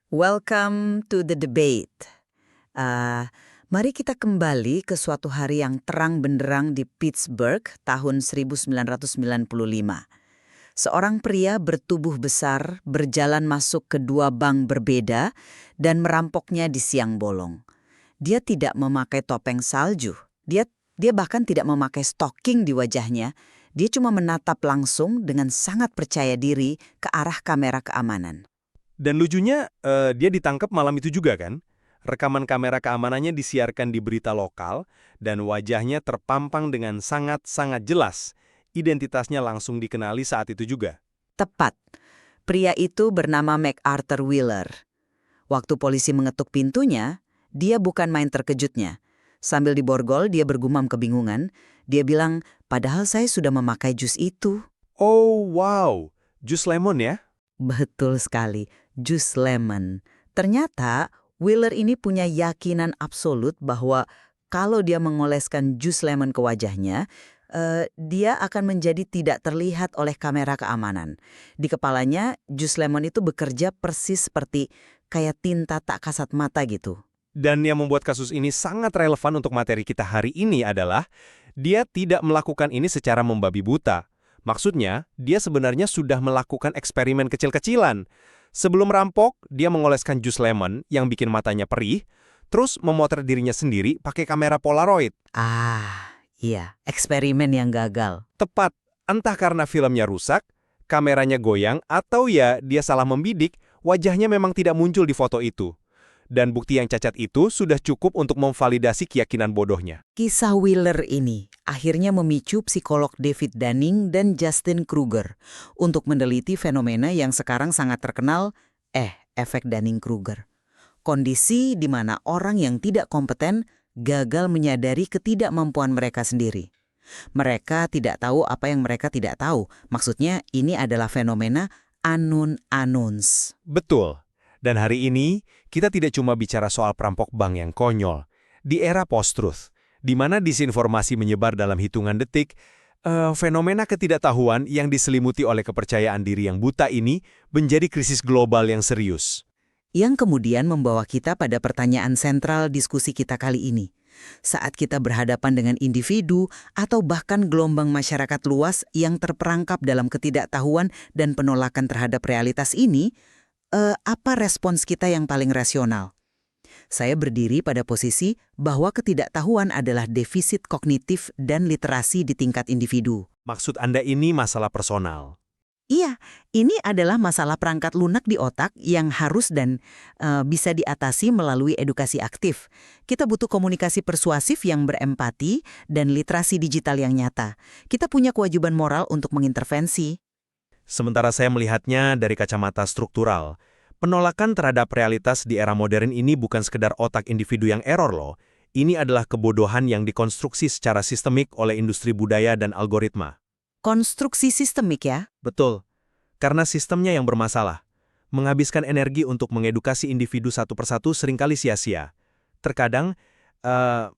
Welcome to the debate. Uh, Mari kita kembali ke suatu hari yang terang benderang di Pittsburgh tahun 1995. Seorang pria bertubuh besar berjalan masuk ke dua bank berbeda dan merampoknya di siang bolong. Dia tidak memakai topeng salju. Dia bahkan tidak memakai stocking di wajahnya. Dia cuma menatap langsung dengan sangat percaya diri ke arah kamera keamanan. Dan lucunya, dia ditangkap malam itu juga kan? Rekaman kamera keamanannya disiarkan di berita lokal, dan wajahnya terpampang dengan sangat-sangat jelas. Identitasnya langsung dikenali saat itu juga. Tepat. Pria itu bernama MacArthur Wheeler. Waktu polisi mengetuk pintunya, dia bukan main terkejutnya. Sambil diborgol, dia bergumam kebingungan. Dia bilang, padahal saya sudah memakai jus itu. Oh, wow. Jus lemon ya? Betul sekali, jus lemon. Ternyata Wheeler ini punya yakinan absolut bahwa kalau dia mengoleskan jus lemon ke wajahnya, dia akan menjadi tidak terlihat oleh kamera keamanan. Di kepalanya, jus lemon itu bekerja persis seperti kayak tinta tak kasat mata gitu. Dan yang membuat kasus ini sangat relevan untuk materi kita hari ini adalah, dia tidak melakukan ini secara membabi buta. Maksudnya, dia sebenarnya sudah melakukan eksperimen kecil-kecilan. Sebelum rampok, dia mengoleskan jus lemon yang bikin matanya perih, terus memotret dirinya sendiri pakai kamera Polaroid. Iya, eksperimen yang gagal. Tepat, entah karena filmnya rusak, kameranya goyang, atau ya dia salah membidik, wajahnya memang tidak muncul di foto itu. Dan bukti yang cacat itu sudah cukup untuk memvalidasi keyakinan bodohnya. Kisah Wheeler ini akhirnya memicu psikolog David Dunning dan Justin Kruger untuk meneliti fenomena yang sekarang sangat terkenal, efek Dunning-Kruger. Kondisi di mana orang yang tidak kompeten gagal menyadari ketidakmampuan mereka sendiri. Mereka tidak tahu apa yang mereka tidak tahu. Maksudnya ini adalah fenomena unknown unknowns. Betul. Dan hari ini, kita tidak cuma bicara soal perampok bank yang konyol. Di era post-truth, di mana disinformasi menyebar dalam hitungan detik, fenomena ketidaktahuan yang diselimuti oleh kepercayaan diri yang buta ini menjadi krisis global yang serius. Yang kemudian membawa kita pada pertanyaan sentral diskusi kita kali ini. Saat kita berhadapan dengan individu atau bahkan gelombang masyarakat luas yang terperangkap dalam ketidaktahuan dan penolakan terhadap realitas ini, apa respons kita yang paling rasional? Saya berdiri pada posisi bahwa ketidaktahuan adalah defisit kognitif dan literasi di tingkat individu. Maksud Anda ini masalah personal? Iya, ini adalah masalah perangkat lunak di otak yang harus dan bisa diatasi melalui edukasi aktif. Kita butuh komunikasi persuasif yang berempati dan literasi digital yang nyata. Kita punya kewajiban moral untuk mengintervensi. Sementara saya melihatnya dari kacamata struktural, penolakan terhadap realitas di era modern ini bukan sekedar otak individu yang error loh. Ini adalah kebodohan yang dikonstruksi secara sistemik oleh industri budaya dan algoritma. Konstruksi sistemik ya? Betul, karena sistemnya yang bermasalah. Menghabiskan energi untuk mengedukasi individu satu persatu seringkali sia-sia. Terkadang,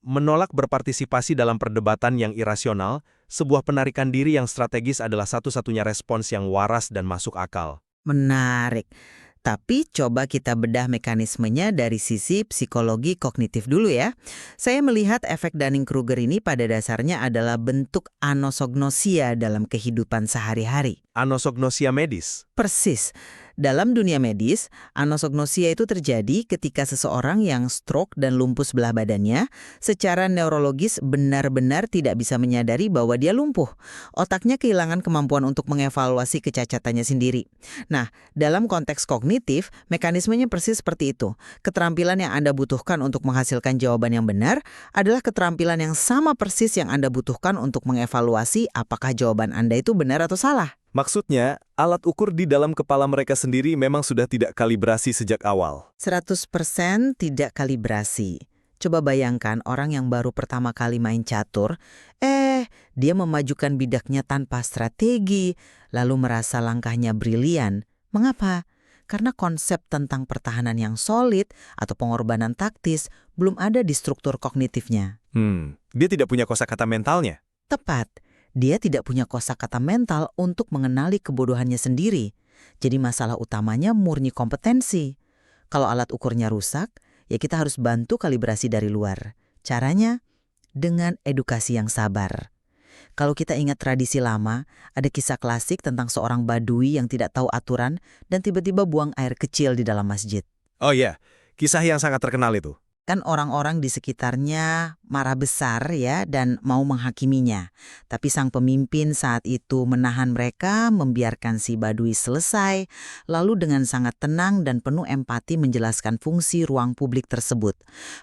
menolak berpartisipasi dalam perdebatan yang irasional, sebuah penarikan diri yang strategis adalah satu-satunya respons yang waras dan masuk akal. Menarik. Tapi coba kita bedah mekanismenya dari sisi psikologi kognitif dulu ya. Saya melihat efek Dunning-Kruger ini pada dasarnya adalah bentuk anosognosia dalam kehidupan sehari-hari. Anosognosia medis. Persis. Dalam dunia medis, anosognosia itu terjadi ketika seseorang yang stroke dan lumpuh sebelah badannya secara neurologis benar-benar tidak bisa menyadari bahwa dia lumpuh. Otaknya kehilangan kemampuan untuk mengevaluasi kecacatannya sendiri. Nah, dalam konteks kognitif, mekanismenya persis seperti itu. Keterampilan yang Anda butuhkan untuk menghasilkan jawaban yang benar adalah keterampilan yang sama persis yang Anda butuhkan untuk mengevaluasi apakah jawaban Anda itu benar atau salah. Maksudnya, alat ukur di dalam kepala mereka sendiri memang sudah tidak kalibrasi sejak awal. 100% tidak kalibrasi. Coba bayangkan orang yang baru pertama kali main catur, dia memajukan bidaknya tanpa strategi, lalu merasa langkahnya brilian. Mengapa? Karena konsep tentang pertahanan yang solid atau pengorbanan taktis belum ada di struktur kognitifnya. Dia tidak punya kosakata mentalnya. Tepat. Dia tidak punya kosakata mental untuk mengenali kebodohannya sendiri. Jadi masalah utamanya murni kompetensi. Kalau alat ukurnya rusak, ya kita harus bantu kalibrasi dari luar. Caranya dengan edukasi yang sabar. Kalau kita ingat tradisi lama, ada kisah klasik tentang seorang badui yang tidak tahu aturan dan tiba-tiba buang air kecil di dalam masjid. Oh iya, kisah yang sangat terkenal itu. Kan orang-orang di sekitarnya marah besar ya dan mau menghakiminya. Tapi sang pemimpin saat itu menahan mereka, membiarkan si badui selesai, lalu dengan sangat tenang dan penuh empati menjelaskan fungsi ruang publik tersebut.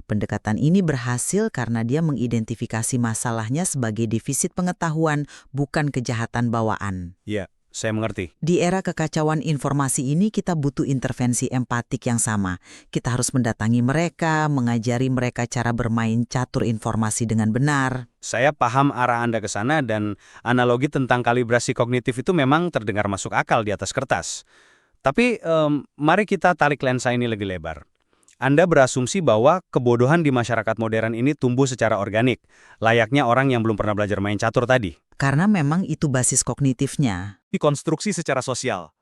Pendekatan ini berhasil karena dia mengidentifikasi masalahnya sebagai defisit pengetahuan, bukan kejahatan bawaan. Iya, saya mengerti. Di era kekacauan informasi ini kita butuh intervensi empatik yang sama. Kita harus mendatangi mereka, mengajari mereka cara bermain catur informasi dengan benar. Saya paham arah Anda ke sana dan analogi tentang kalibrasi kognitif itu memang terdengar masuk akal di atas kertas. Tapi mari kita tarik lensa ini lebih lebar. Anda berasumsi bahwa kebodohan di masyarakat modern ini tumbuh secara organik, layaknya orang yang belum pernah belajar main catur tadi. Karena memang itu basis kognitifnya. Dikonstruksi secara sosial.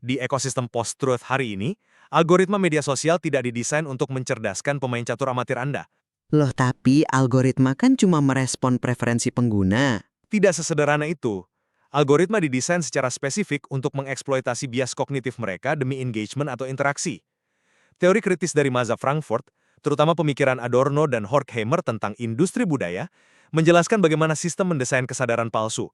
Di ekosistem post-truth hari ini, algoritma media sosial tidak didesain untuk mencerdaskan pemain catur amatir Anda. Loh, tapi algoritma kan cuma merespon preferensi pengguna. Tidak sesederhana itu. Algoritma didesain secara spesifik untuk mengeksploitasi bias kognitif mereka demi engagement atau interaksi. Teori kritis dari mazhab Frankfurt, terutama pemikiran Adorno dan Horkheimer tentang industri budaya, menjelaskan bagaimana sistem mendesain kesadaran palsu.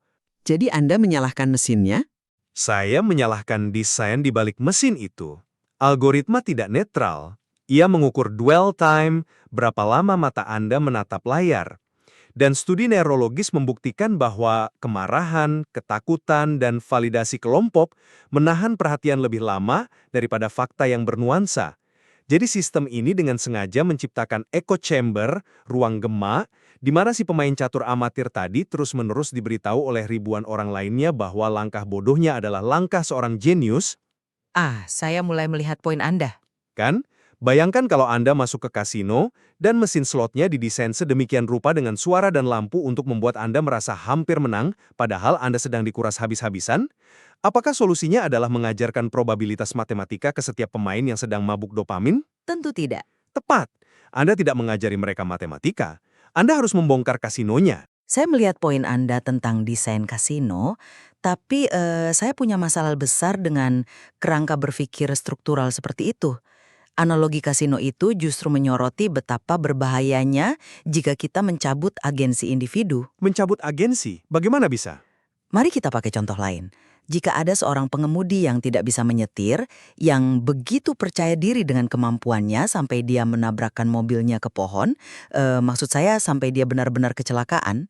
Jadi Anda menyalahkan mesinnya? Saya menyalahkan desain di balik mesin itu. Algoritma tidak netral. Ia mengukur dwell time, berapa lama mata Anda menatap layar. Dan studi neurologis membuktikan bahwa kemarahan, ketakutan, dan validasi kelompok menahan perhatian lebih lama daripada fakta yang bernuansa. Jadi sistem ini dengan sengaja menciptakan echo chamber, ruang gema, di mana si pemain catur amatir tadi terus-menerus diberitahu oleh ribuan orang lainnya bahwa langkah bodohnya adalah langkah seorang jenius. Saya mulai melihat poin Anda. Kan? Bayangkan kalau Anda masuk ke kasino dan mesin slotnya didesain sedemikian rupa dengan suara dan lampu untuk membuat Anda merasa hampir menang, padahal Anda sedang dikuras habis-habisan. Apakah solusinya adalah mengajarkan probabilitas matematika ke setiap pemain yang sedang mabuk dopamin? Tentu tidak. Tepat. Anda tidak mengajari mereka matematika. Anda harus membongkar kasinonya. Saya melihat poin Anda tentang desain kasino, tapi saya punya masalah besar dengan kerangka berpikir struktural seperti itu. Analogi kasino itu justru menyoroti betapa berbahayanya jika kita mencabut agensi individu. Mencabut agensi, bagaimana bisa? Mari kita pakai contoh lain. Jika ada seorang pengemudi yang tidak bisa menyetir, yang begitu percaya diri dengan kemampuannya sampai dia menabrakkan mobilnya ke pohon, maksud saya sampai dia benar-benar kecelakaan,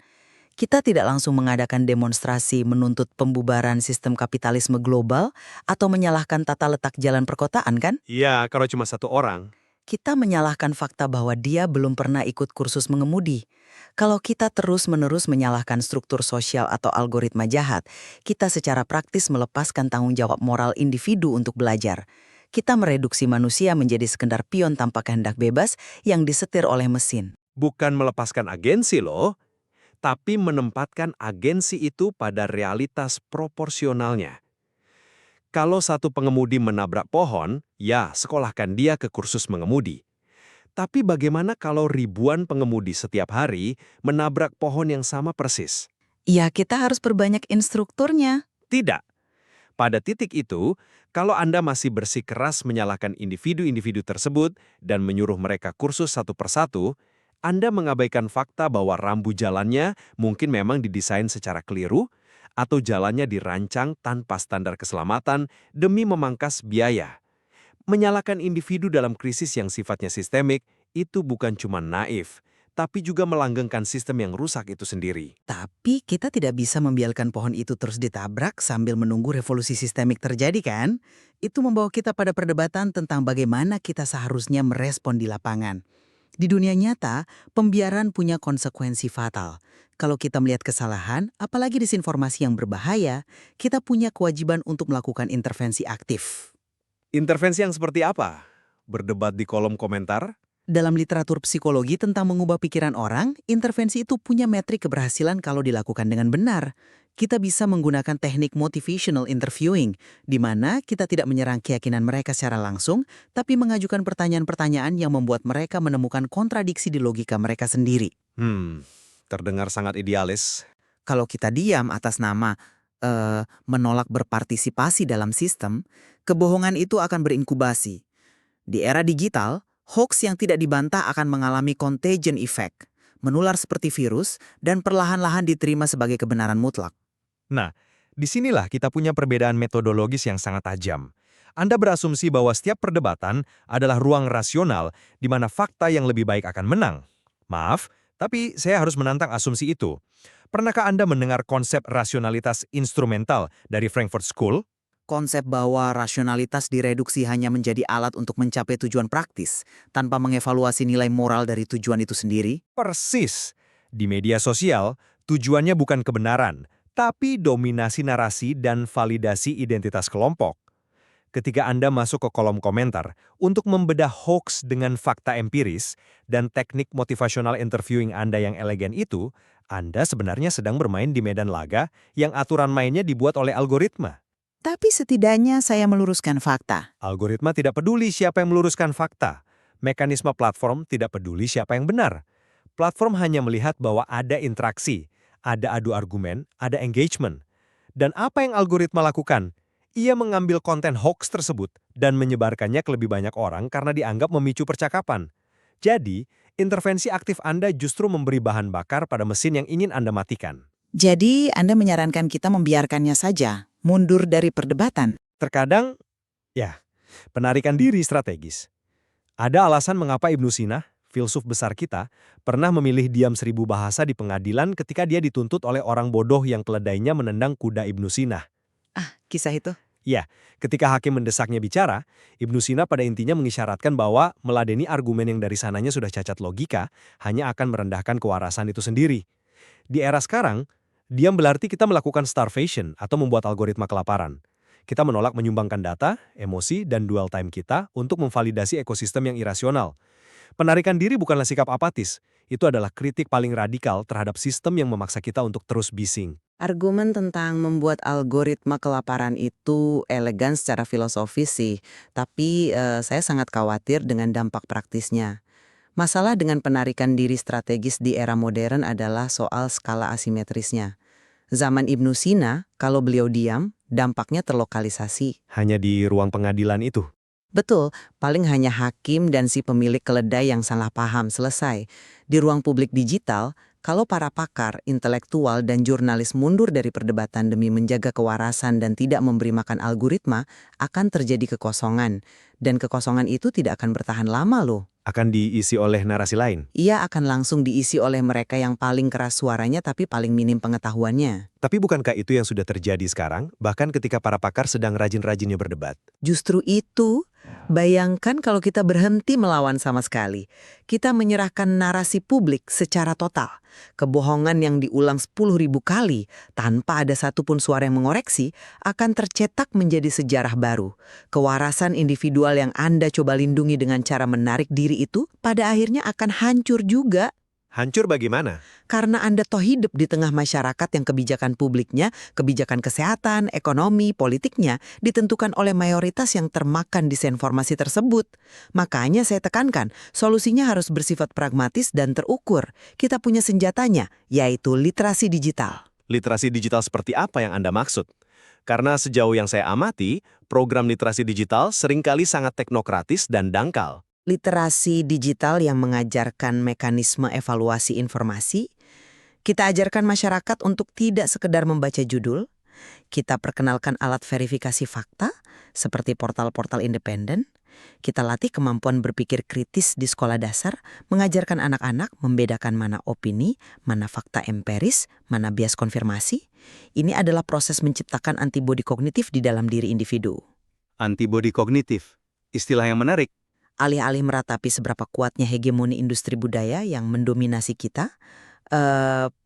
kita tidak langsung mengadakan demonstrasi menuntut pembubaran sistem kapitalisme global atau menyalahkan tata letak jalan perkotaan, kan? Iya, kalau cuma satu orang. Kita menyalahkan fakta bahwa dia belum pernah ikut kursus mengemudi. Kalau kita terus-menerus menyalahkan struktur sosial atau algoritma jahat, kita secara praktis melepaskan tanggung jawab moral individu untuk belajar. Kita mereduksi manusia menjadi sekedar pion tanpa kehendak bebas yang disetir oleh mesin. Bukan melepaskan agensi loh, tapi menempatkan agensi itu pada realitas proporsionalnya. Kalau satu pengemudi menabrak pohon, ya sekolahkan dia ke kursus mengemudi. Tapi bagaimana kalau ribuan pengemudi setiap hari menabrak pohon yang sama persis? Ya, kita harus perbanyak instrukturnya. Tidak. Pada titik itu, kalau Anda masih bersikeras menyalahkan individu-individu tersebut dan menyuruh mereka kursus satu persatu, Anda mengabaikan fakta bahwa rambu jalannya mungkin memang didesain secara keliru atau jalannya dirancang tanpa standar keselamatan demi memangkas biaya. Menyalahkan individu dalam krisis yang sifatnya sistemik itu bukan cuma naif, tapi juga melanggengkan sistem yang rusak itu sendiri. Tapi kita tidak bisa membiarkan pohon itu terus ditabrak sambil menunggu revolusi sistemik terjadi, kan? Itu membawa kita pada perdebatan tentang bagaimana kita seharusnya merespon di lapangan. Di dunia nyata, pembiaran punya konsekuensi fatal. Kalau kita melihat kesalahan, apalagi disinformasi yang berbahaya, kita punya kewajiban untuk melakukan intervensi aktif. Intervensi yang seperti apa? Berdebat di kolom komentar? Dalam literatur psikologi tentang mengubah pikiran orang, intervensi itu punya metrik keberhasilan kalau dilakukan dengan benar. kita bisa menggunakan teknik motivational interviewing, di mana kita tidak menyerang keyakinan mereka secara langsung, tapi mengajukan pertanyaan-pertanyaan yang membuat mereka menemukan kontradiksi di logika mereka sendiri. Terdengar sangat idealis. Kalau kita diam atas nama menolak berpartisipasi dalam sistem, kebohongan itu akan berinkubasi. Di era digital, hoax yang tidak dibantah akan mengalami contagion effect, menular seperti virus, dan perlahan-lahan diterima sebagai kebenaran mutlak. Nah, disinilah kita punya perbedaan metodologis yang sangat tajam. Anda berasumsi bahwa setiap perdebatan adalah ruang rasional di mana fakta yang lebih baik akan menang. Maaf, tapi saya harus menantang asumsi itu. Pernahkah Anda mendengar konsep rasionalitas instrumental dari Frankfurt School? Konsep bahwa rasionalitas direduksi hanya menjadi alat untuk mencapai tujuan praktis, tanpa mengevaluasi nilai moral dari tujuan itu sendiri? Persis. Di media sosial, tujuannya bukan kebenaran, tapi dominasi narasi dan validasi identitas kelompok. Ketika Anda masuk ke kolom komentar untuk membedah hoax dengan fakta empiris dan teknik motivational interviewing Anda yang elegan itu, Anda sebenarnya sedang bermain di medan laga yang aturan mainnya dibuat oleh algoritma. Tapi setidaknya saya meluruskan fakta. Algoritma tidak peduli siapa yang meluruskan fakta. Mekanisme platform tidak peduli siapa yang benar. Platform hanya melihat bahwa ada interaksi, ada adu argumen, ada engagement. Dan apa yang algoritma lakukan? Ia mengambil konten hoax tersebut dan menyebarkannya ke lebih banyak orang karena dianggap memicu percakapan. Jadi, intervensi aktif Anda justru memberi bahan bakar pada mesin yang ingin Anda matikan. Jadi Anda menyarankan kita membiarkannya saja, mundur dari perdebatan. Terkadang, penarikan diri strategis. Ada alasan mengapa Ibnu Sina, filsuf besar kita, pernah memilih diam 1000 bahasa di pengadilan ketika dia dituntut oleh orang bodoh yang keledainya menendang kuda Ibnu Sina. Kisah itu? Ya, ketika hakim mendesaknya bicara, Ibnu Sina pada intinya mengisyaratkan bahwa meladeni argumen yang dari sananya sudah cacat logika hanya akan merendahkan kewarasan itu sendiri. Di era sekarang, diam berarti kita melakukan starvation atau membuat algoritma kelaparan. Kita menolak menyumbangkan data, emosi, dan dwell time kita untuk memvalidasi ekosistem yang irasional. Penarikan diri bukanlah sikap apatis, itu adalah kritik paling radikal terhadap sistem yang memaksa kita untuk terus bising. Argumen tentang membuat algoritma kelaparan itu elegan secara filosofis sih, tapi saya sangat khawatir dengan dampak praktisnya. Masalah dengan penarikan diri strategis di era modern adalah soal skala asimetrisnya. Zaman Ibnu Sina, kalau beliau diam, dampaknya terlokalisasi. Hanya di ruang pengadilan itu. Betul, paling hanya hakim dan si pemilik keledai yang salah paham selesai. Di ruang publik digital, kalau para pakar, intelektual, dan jurnalis mundur dari perdebatan demi menjaga kewarasan dan tidak memberi makan algoritma, akan terjadi kekosongan. Dan kekosongan itu tidak akan bertahan lama loh. Akan diisi oleh narasi lain. Ia akan langsung diisi oleh mereka yang paling keras suaranya tapi paling minim pengetahuannya. Tapi bukankah itu yang sudah terjadi sekarang, bahkan ketika para pakar sedang rajin-rajinnya berdebat? Justru itu, bayangkan kalau kita berhenti melawan sama sekali. Kita menyerahkan narasi publik secara total. Kebohongan yang diulang 10.000 kali tanpa ada satupun suara yang mengoreksi akan tercetak menjadi sejarah baru. Kewarasan individual yang Anda coba lindungi dengan cara menarik diri itu pada akhirnya akan hancur juga. Hancur bagaimana? Karena Anda toh hidup di tengah masyarakat yang kebijakan publiknya, kebijakan kesehatan, ekonomi, politiknya ditentukan oleh mayoritas yang termakan disinformasi tersebut. Makanya saya tekankan, solusinya harus bersifat pragmatis dan terukur. Kita punya senjatanya, yaitu literasi digital. Literasi digital seperti apa yang Anda maksud? Karena sejauh yang saya amati, program literasi digital seringkali sangat teknokratis dan dangkal. Literasi digital yang mengajarkan mekanisme evaluasi informasi. Kita ajarkan masyarakat untuk tidak sekedar membaca judul. Kita perkenalkan alat verifikasi fakta, seperti portal-portal independen. Kita latih kemampuan berpikir kritis di sekolah dasar, mengajarkan anak-anak membedakan mana opini, mana fakta empiris, mana bias konfirmasi. Ini adalah proses menciptakan antibodi kognitif di dalam diri individu. Antibodi kognitif, istilah yang menarik. Alih-alih meratapi seberapa kuatnya hegemoni industri budaya yang mendominasi kita,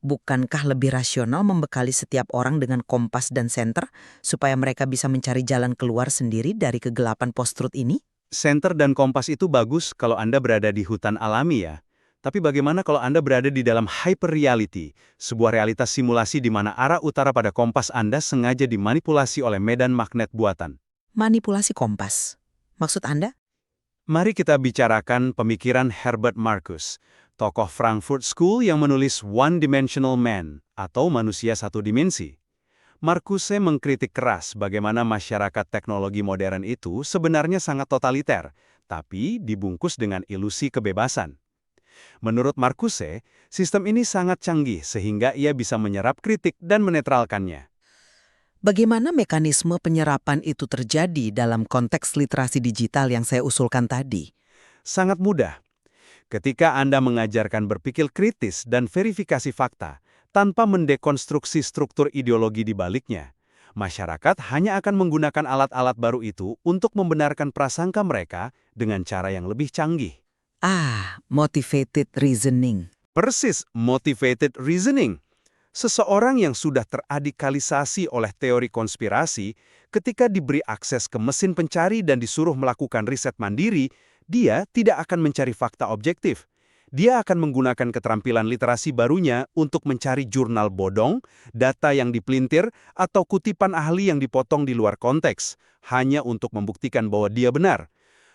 bukankah lebih rasional membekali setiap orang dengan kompas dan senter supaya mereka bisa mencari jalan keluar sendiri dari kegelapan post-truth ini? Senter dan kompas itu bagus kalau Anda berada di hutan alami ya. Tapi bagaimana kalau Anda berada di dalam hyperreality, sebuah realitas simulasi di mana arah utara pada kompas Anda sengaja dimanipulasi oleh medan magnet buatan? Manipulasi kompas. Maksud Anda? Mari kita bicarakan pemikiran Herbert Marcuse, tokoh Frankfurt School yang menulis One-Dimensional Man, atau manusia satu dimensi. Marcuse mengkritik keras bagaimana masyarakat teknologi modern itu sebenarnya sangat totaliter, tapi dibungkus dengan ilusi kebebasan. Menurut Marcuse, sistem ini sangat canggih sehingga ia bisa menyerap kritik dan menetralkannya. Bagaimana mekanisme penyerapan itu terjadi dalam konteks literasi digital yang saya usulkan tadi? Sangat mudah. Ketika Anda mengajarkan berpikir kritis dan verifikasi fakta, tanpa mendekonstruksi struktur ideologi di baliknya, masyarakat hanya akan menggunakan alat-alat baru itu untuk membenarkan prasangka mereka dengan cara yang lebih canggih. Motivated reasoning. Persis, motivated reasoning. Seseorang yang sudah teradikalisasi oleh teori konspirasi, ketika diberi akses ke mesin pencari dan disuruh melakukan riset mandiri, dia tidak akan mencari fakta objektif. Dia akan menggunakan keterampilan literasi barunya untuk mencari jurnal bodong, data yang dipelintir, atau kutipan ahli yang dipotong di luar konteks, hanya untuk membuktikan bahwa dia benar.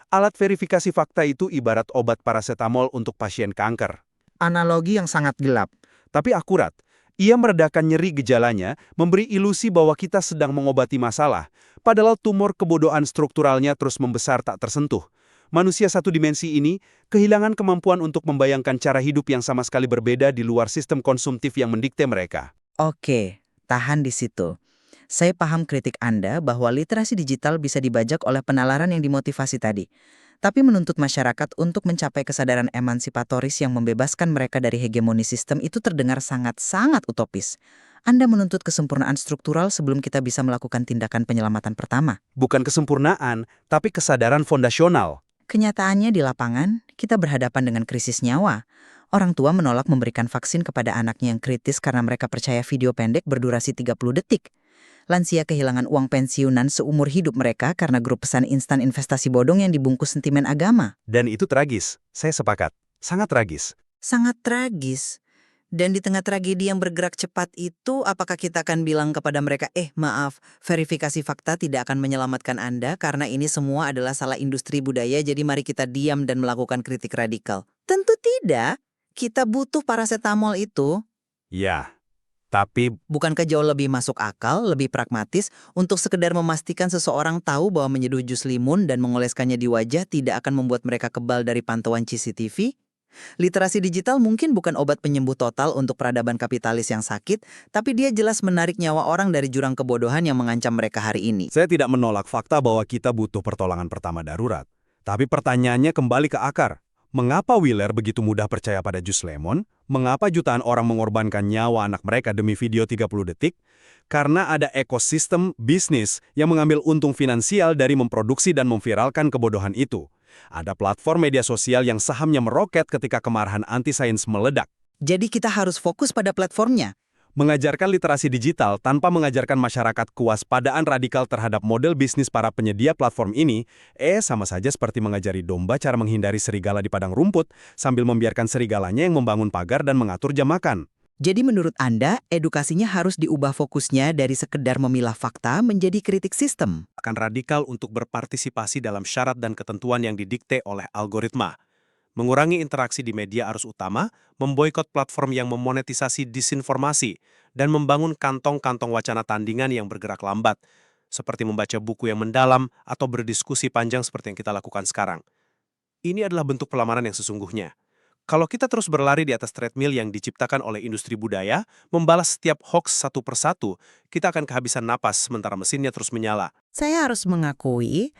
Alat verifikasi fakta itu ibarat obat parasetamol untuk pasien kanker. Analogi yang sangat gelap. Tapi akurat. Ia meredakan nyeri gejalanya, memberi ilusi bahwa kita sedang mengobati masalah, padahal tumor kebodohan strukturalnya terus membesar tak tersentuh. Manusia satu dimensi ini kehilangan kemampuan untuk membayangkan cara hidup yang sama sekali berbeda di luar sistem konsumtif yang mendikte mereka. Oke, tahan di situ. Saya paham kritik Anda bahwa literasi digital bisa dibajak oleh penalaran yang dimotivasi tadi. Tapi menuntut masyarakat untuk mencapai kesadaran emansipatoris yang membebaskan mereka dari hegemoni sistem itu terdengar sangat-sangat utopis. Anda menuntut kesempurnaan struktural sebelum kita bisa melakukan tindakan penyelamatan pertama. Bukan kesempurnaan, tapi kesadaran fondasional. Kenyataannya di lapangan, kita berhadapan dengan krisis nyawa. Orang tua menolak memberikan vaksin kepada anaknya yang kritis karena mereka percaya video pendek berdurasi 30 detik. Lansia kehilangan uang pensiunan seumur hidup mereka karena grup pesan instan investasi bodong yang dibungkus sentimen agama. Dan itu tragis. Saya sepakat. Sangat tragis. Sangat tragis. Dan di tengah tragedi yang bergerak cepat itu, apakah kita akan bilang kepada mereka, maaf, verifikasi fakta tidak akan menyelamatkan Anda karena ini semua adalah salah industri budaya, jadi mari kita diam dan melakukan kritik radikal. Tentu tidak. Kita butuh parasetamol itu. Ya, tapi Bukankah jauh lebih masuk akal, lebih pragmatis, untuk sekedar memastikan seseorang tahu bahwa menyeduh jus limun dan mengoleskannya di wajah tidak akan membuat mereka kebal dari pantauan CCTV? Literasi digital mungkin bukan obat penyembuh total untuk peradaban kapitalis yang sakit, tapi dia jelas menarik nyawa orang dari jurang kebodohan yang mengancam mereka hari ini. Saya tidak menolak fakta bahwa kita butuh pertolongan pertama darurat. Tapi pertanyaannya kembali ke akar. Mengapa Wheeler begitu mudah percaya pada jus lemon? Mengapa jutaan orang mengorbankan nyawa anak mereka demi video 30 detik? Karena ada ekosistem bisnis yang mengambil untung finansial dari memproduksi dan memviralkan kebodohan itu. Ada platform media sosial yang sahamnya meroket ketika kemarahan anti-sains meledak. Jadi kita harus fokus pada platformnya. Mengajarkan literasi digital tanpa mengajarkan masyarakat kewaspadaan radikal terhadap model bisnis para penyedia platform ini, sama saja seperti mengajari domba cara menghindari serigala di padang rumput sambil membiarkan serigalanya yang membangun pagar dan mengatur jam makan. Jadi menurut Anda, edukasinya harus diubah fokusnya dari sekedar memilah fakta menjadi kritik sistem. Akan radikal untuk berpartisipasi dalam syarat dan ketentuan yang didikte oleh algoritma. Mengurangi interaksi di media arus utama, memboikot platform yang memonetisasi disinformasi, dan membangun kantong-kantong wacana tandingan yang bergerak lambat, seperti membaca buku yang mendalam atau berdiskusi panjang seperti yang kita lakukan sekarang. Ini adalah bentuk pelamaran yang sesungguhnya. Kalau kita terus berlari di atas treadmill yang diciptakan oleh industri budaya, membalas setiap hoax satu persatu, kita akan kehabisan napas sementara mesinnya terus menyala. Saya harus mengakui,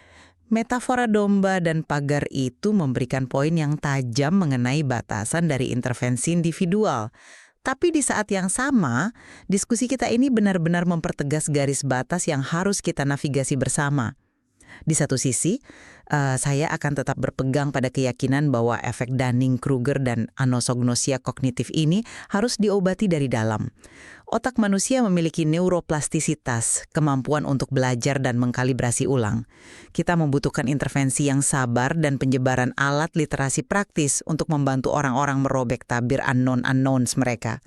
metafora domba dan pagar itu memberikan poin yang tajam mengenai batasan dari intervensi individual. Tapi di saat yang sama, diskusi kita ini benar-benar mempertegas garis batas yang harus kita navigasi bersama. Di satu sisi, saya akan tetap berpegang pada keyakinan bahwa efek Dunning-Kruger dan anosognosia kognitif ini harus diobati dari dalam. Otak manusia memiliki neuroplastisitas, kemampuan untuk belajar dan mengkalibrasi ulang. Kita membutuhkan intervensi yang sabar dan penyebaran alat literasi praktis untuk membantu orang-orang merobek tabir unknowns mereka.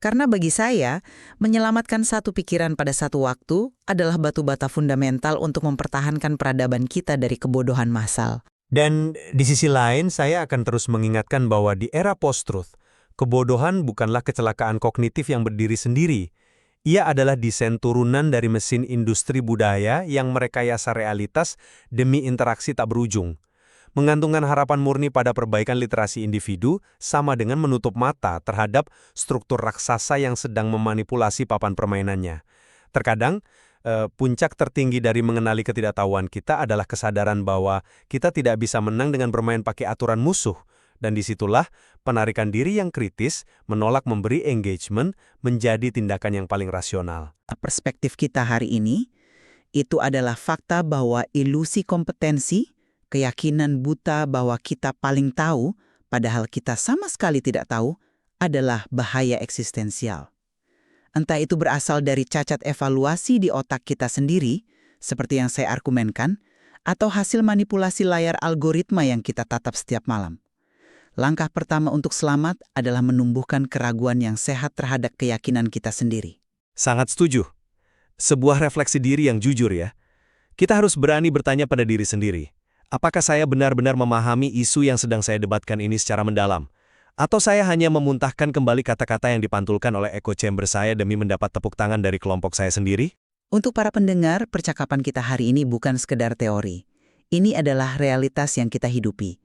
Karena bagi saya, menyelamatkan satu pikiran pada satu waktu adalah batu bata fundamental untuk mempertahankan peradaban kita dari kebodohan massal. Dan di sisi lain, saya akan terus mengingatkan bahwa di era post-truth, kebodohan bukanlah kecelakaan kognitif yang berdiri sendiri. Ia adalah desain turunan dari mesin industri budaya yang merekayasa realitas demi interaksi tak berujung. Menggantungkan harapan murni pada perbaikan literasi individu sama dengan menutup mata terhadap struktur raksasa yang sedang memanipulasi papan permainannya. Terkadang, puncak tertinggi dari mengenali ketidaktahuan kita adalah kesadaran bahwa kita tidak bisa menang dengan bermain pakai aturan musuh. Dan disitulah penarikan diri yang kritis, menolak memberi engagement, menjadi tindakan yang paling rasional. Perspektif kita hari ini, itu adalah fakta bahwa ilusi kompetensi, keyakinan buta bahwa kita paling tahu, padahal kita sama sekali tidak tahu, adalah bahaya eksistensial. Entah itu berasal dari cacat evaluasi di otak kita sendiri, seperti yang saya argumenkan, atau hasil manipulasi layar algoritma yang kita tatap setiap malam. Langkah pertama untuk selamat adalah menumbuhkan keraguan yang sehat terhadap keyakinan kita sendiri. Sangat setuju. Sebuah refleksi diri yang jujur ya. Kita harus berani bertanya pada diri sendiri. Apakah saya benar-benar memahami isu yang sedang saya debatkan ini secara mendalam? Atau saya hanya memuntahkan kembali kata-kata yang dipantulkan oleh echo chamber saya demi mendapat tepuk tangan dari kelompok saya sendiri? Untuk para pendengar, percakapan kita hari ini bukan sekedar teori. Ini adalah realitas yang kita hidupi.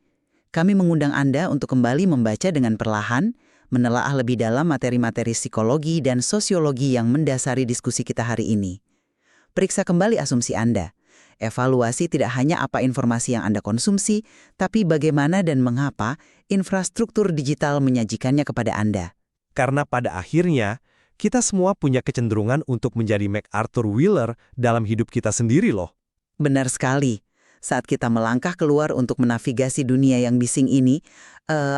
Kami mengundang Anda untuk kembali membaca dengan perlahan, menelaah lebih dalam materi-materi psikologi dan sosiologi yang mendasari diskusi kita hari ini. Periksa kembali asumsi Anda. Evaluasi tidak hanya apa informasi yang Anda konsumsi, tapi bagaimana dan mengapa infrastruktur digital menyajikannya kepada Anda. Karena pada akhirnya, kita semua punya kecenderungan untuk menjadi MacArthur Wheeler dalam hidup kita sendiri loh. Benar sekali. Saat kita melangkah keluar untuk menavigasi dunia yang bising ini,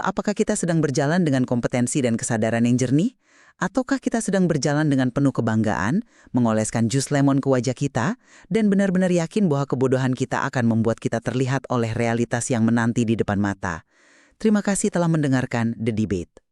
apakah kita sedang berjalan dengan kompetensi dan kesadaran yang jernih? Ataukah kita sedang berjalan dengan penuh kebanggaan, mengoleskan jus lemon ke wajah kita, dan benar-benar yakin bahwa kebodohan kita akan membuat kita terlihat oleh realitas yang menanti di depan mata? Terima kasih telah mendengarkan The Debate.